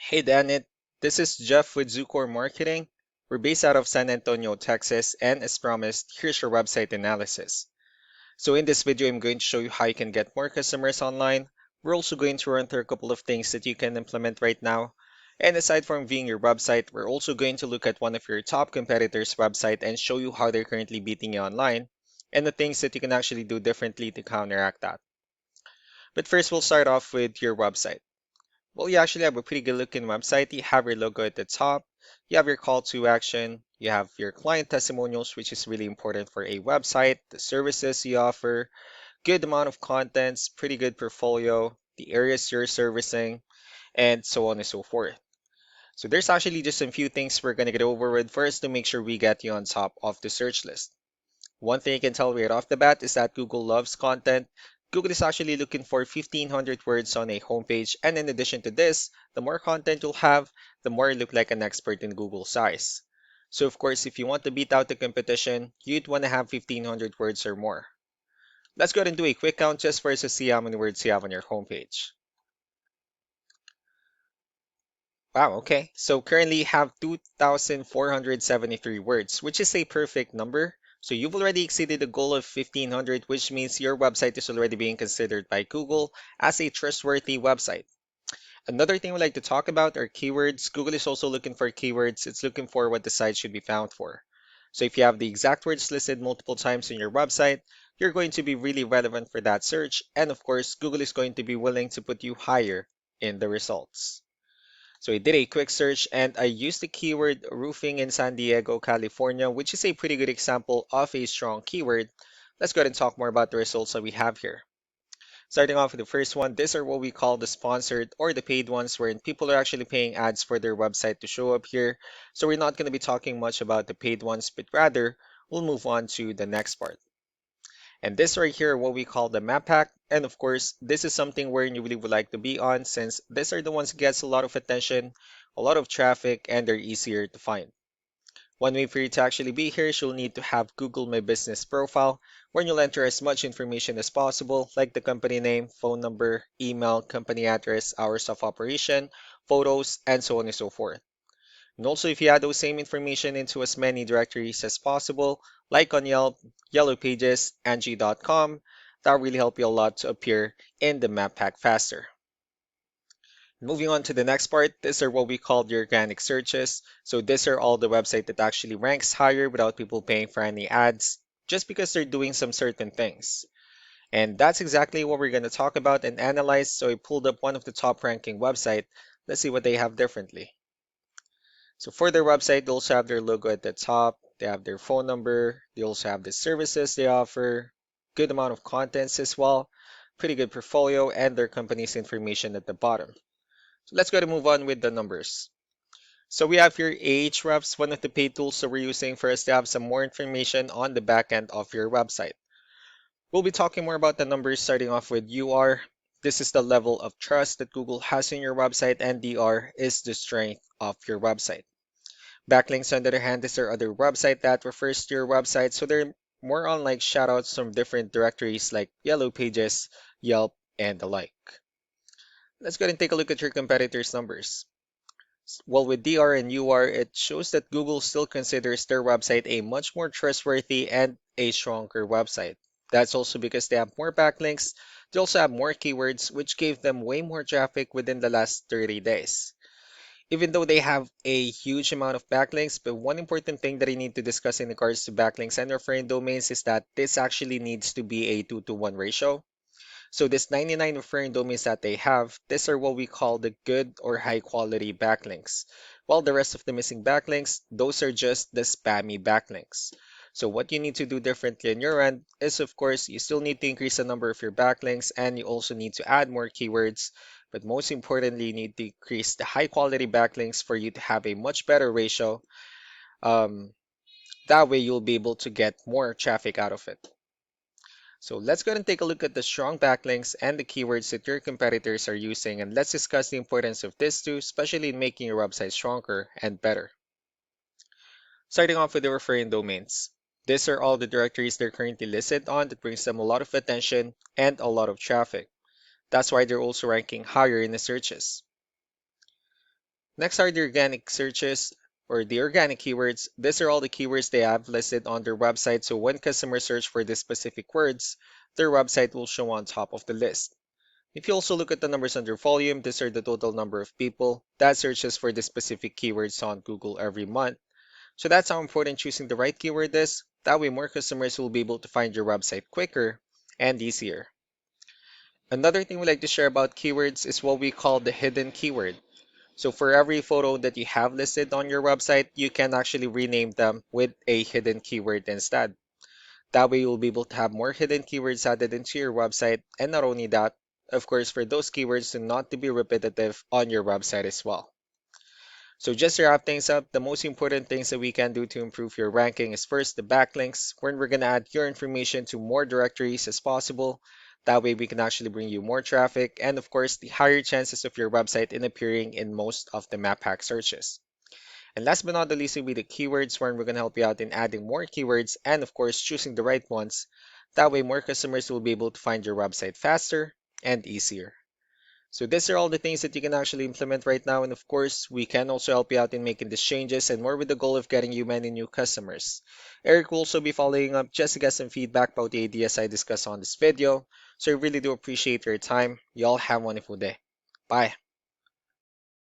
Hey Danit, this is Jeff with Zucor Marketing. We're based out of San Antonio, Texas, and as promised, here's your website analysis. So in this video, I'm going to show you how you can get more customers online. We're also going to run through a couple of things that you can implement right now. And aside from viewing your website, we're also going to look at one of your top competitors' website and show you how they're currently beating you online and the things that you can actually do differently to counteract that. But first, we'll start off with your website. Well, you actually have a pretty good looking website. You have your logo at the top, you have your call to action, you have your client testimonials, which is really important for a website, the services you offer, good amount of contents, pretty good portfolio, the areas you're servicing, and so on and so forth. So there's actually just a few things we're going to get over with first to make sure we get you on top of the search list. One thing you can tell right off the bat is that Google loves content. Google is actually looking for 1,500 words on a homepage, and in addition to this, the more content you'll have, the more you look like an expert in Google's eyes. So of course, if you want to beat out the competition, you'd want to have 1,500 words or more. Let's go ahead and do a quick count just for us to see how many words you have on your homepage. Wow, okay. So currently you have 2,473 words, which is a perfect number. So you've already exceeded the goal of 1,500, which means your website is already being considered by Google as a trustworthy website. Another thing we like to talk about are keywords. Google is also looking for keywords. It's looking for what the site should be found for. So if you have the exact words listed multiple times in your website, you're going to be really relevant for that search. And of course, Google is going to be willing to put you higher in the results. So I did a quick search and I used the keyword roofing in San Diego, California, which is a pretty good example of a strong keyword. Let's go ahead and talk more about the results that we have here. Starting off with the first one, these are what we call the sponsored or the paid ones, wherein people are actually paying ads for their website to show up here. So we're not going to be talking much about the paid ones, but rather we'll move on to the next part. And this right here, what we call the map pack. And of course, this is something where you really would like to be on since these are the ones that gets a lot of attention, a lot of traffic, and they're easier to find. One way for you to actually be here is you'll need to have Google My Business profile, where you'll enter as much information as possible, like the company name, phone number, email, company address, hours of operation, photos, and so on and so forth. And also, if you add those same information into as many directories as possible, like on Yelp, Yellow Pages, Angie.com, that will really help you a lot to appear in the map pack faster. Moving on to the next part, these are what we call the organic searches. So these are all the website that actually ranks higher without people paying for any ads, just because they're doing some certain things. And that's exactly what we're going to talk about and analyze. So I pulled up one of the top ranking website. Let's see what they have differently. So for their website, they also have their logo at the top. They have their phone number. They also have the services they offer, good amount of contents as well, pretty good portfolio, and their company's information at the bottom. So let's go to move on with the numbers. So we have here Ahrefs, one of the paid tools that we're using for us to have some more information on the back end of your website. We'll be talking more about the numbers starting off with UR. This is the level of trust that Google has in your website, and DR is the strength of your website. Backlinks, on the other hand, is their other website that refers to your website, so they're more on like shoutouts from different directories like Yellow Pages, Yelp, and the like. Let's go ahead and take a look at your competitors' numbers. Well, with DR and UR, it shows that Google still considers their website a much more trustworthy and a stronger website. That's also because they have more backlinks. They also have more keywords, which gave them way more traffic within the last 30 days. Even though they have a huge amount of backlinks, but one important thing that I need to discuss in regards to backlinks and referring domains is that this actually needs to be a 2-to-1 ratio. So this 99 referring domains that they have, these are what we call the good or high quality backlinks. While the rest of the missing backlinks, those are just the spammy backlinks. So what you need to do differently on your end is, of course, you still need to increase the number of your backlinks and you also need to add more keywords. But most importantly, you need to increase the high quality backlinks for you to have a much better ratio. Um, that way you'll be able to get more traffic out of it. So let's go ahead and take a look at the strong backlinks and the keywords that your competitors are using, and let's discuss the importance of this too, especially in making your website stronger and better. Starting off with the referring domains. These are all the directories they're currently listed on that brings them a lot of attention and a lot of traffic. That's why they're also ranking higher in the searches. Next are the organic searches or the organic keywords. These are all the keywords they have listed on their website. So when customers search for these specific words, their website will show on top of the list. If you also look at the numbers under volume, these are the total number of people that searches for the specific keywords on Google every month. So that's how important choosing the right keyword is. That way more customers will be able to find your website quicker and easier. Another thing we like to share about keywords is what we call the hidden keyword. So for every photo that you have listed on your website, you can actually rename them with a hidden keyword instead. That way you'll be able to have more hidden keywords added into your website. And not only that, of course, for those keywords to not to be repetitive on your website as well. So just to wrap things up, the most important things that we can do to improve your ranking is first the backlinks, where we're going to add your information to more directories as possible. That way we can actually bring you more traffic and of course the higher chances of your website in appearing in most of the map hack searches. And last but not the least will be the keywords, where we're going to help you out in adding more keywords and of course choosing the right ones. That way more customers will be able to find your website faster and easier. So these are all the things that you can actually implement right now. And of course, we can also help you out in making these changes and more with the goal of getting you many new customers. Eric will also be following up just to get some feedback about the ideas I discussed on this video. So I really do appreciate your time. You all have a wonderful day. Bye.